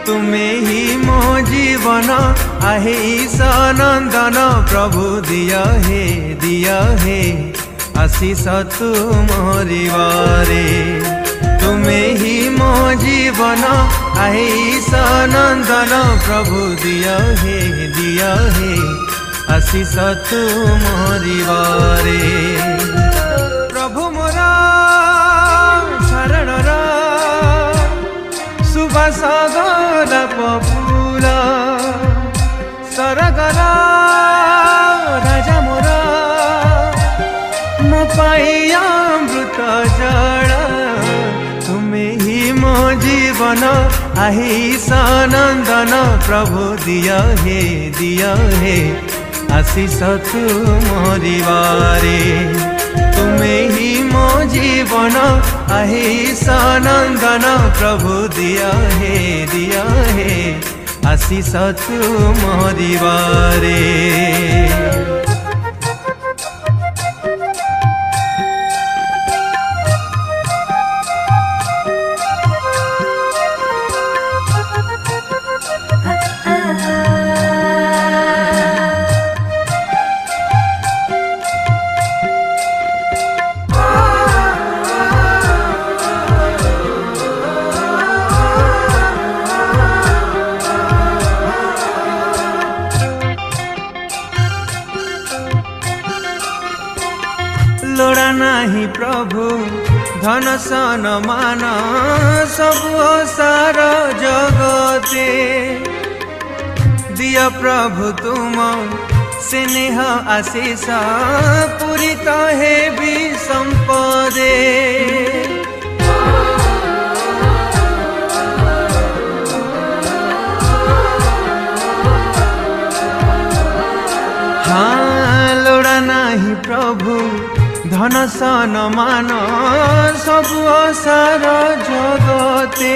तुम्हें ही मो जीवन आहे ईशानंदन प्रभु दिया हे आशीष तुमरी बारे। तुम्हें ही मो जीवन आहे ईशानंदन प्रभु दिया हे आशीष तुमरी बारे। प्रभु मोरा शरण सुबासगर पपुर सरगर राजा मोरा मो पाई अमृत जल। तुम्हें ही मो जीवन आहे ईशानंदन प्रभु दिया हे आशीष तुमरी बारे। तुम्हें ही मो जीवन आहे ईशानंदन प्रभु दिया हे आशीष तुमरी बारे। लोड़ा नाही प्रभु धन सन मान सबु सार जगते। दिया प्रभु तुम स्नेह आशीष पूरित हे भी संपदे। हाँ लोड़ा नाही प्रभु धन सन मान सबु सार जगते।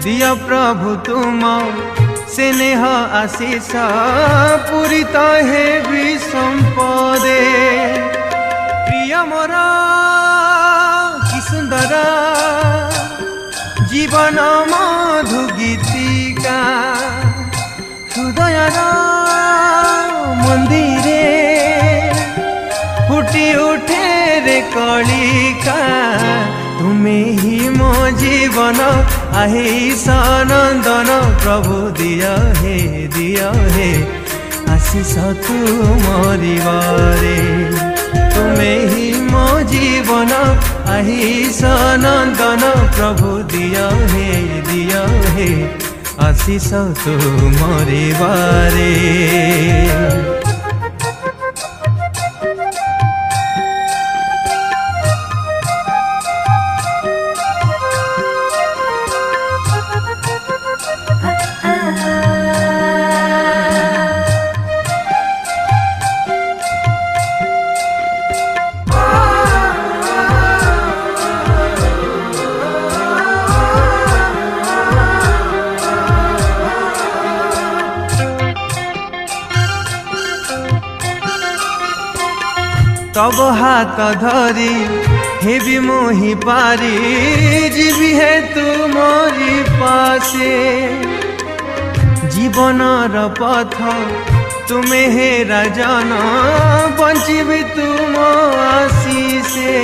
दिया प्रभु तुम स्नेह आशीष पूरित हे भी संपदे। प्रिय मोरा कि सुंदर जीवन मधु गीतिका हृदयर मंदिरे फुटी उठे रे कलिका। तुम्हें ही मो जीवन आहे ईशानंदन प्रभु दिया हे आशीष तुमरी बारे। तुम्हें ही मो जीवन आहे ईशानंदन प्रभु दिया हे आशीष तुमरी बारे। तब हाथ धरी हेबी मोहि पारी जीवी है तुमरी पासे। जीवनर पथ तुम्हें हे राजन बंचिबी तुम आशीषे।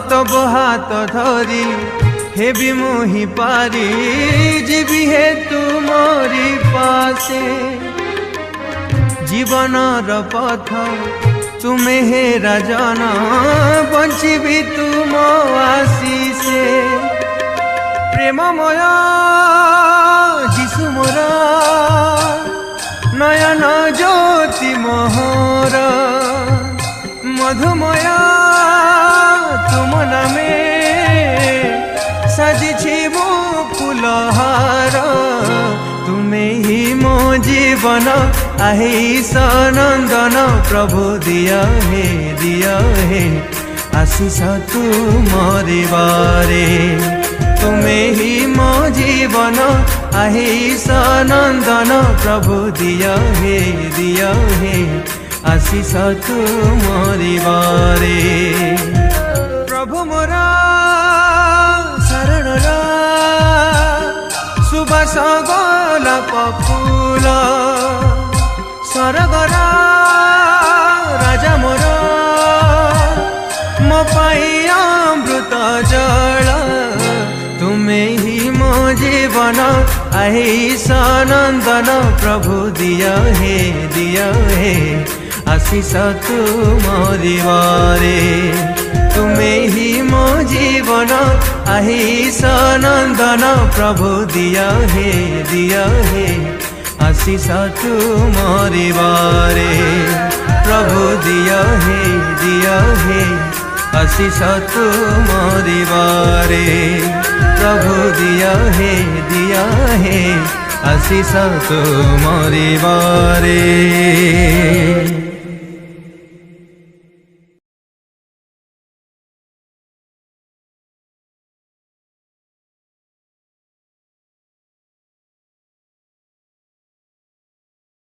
तब हाथ धरी हेबी मोहि पारी जीवी है तुमरी पासे। जीवनर पथ तुम्हें हे राजन बंचिबी तुम आशीषे। प्रेममय जीशु मोर नयन ज्योति मोहर मधुमय तुम नामे साजिछि मो फुलहार तुम्हें ही मो जीवन आहे सनंदन प्रभु दिया हे आशीष तुमरि बारे तुम्हें ही मो जीवन आहे सनंदन प्रभु दिया हे आशीष तुमरि बारे प्रभु मोरा शरणर सुबास गोलाप फूल सरगर राजा मोर मो पाई अमृत जल तुम्हें ही मो जीवन आहे सनंदन प्रभु दिया हे आशीष तुमरि बारे तुम्हें ही मो जीवन आहे सनंदन प्रभु दिया हे आशीष तुमरि बारे प्रभु दिया हे आशीष तुमरि बारे प्रभु दिया हे आशीष तुमरि बारे।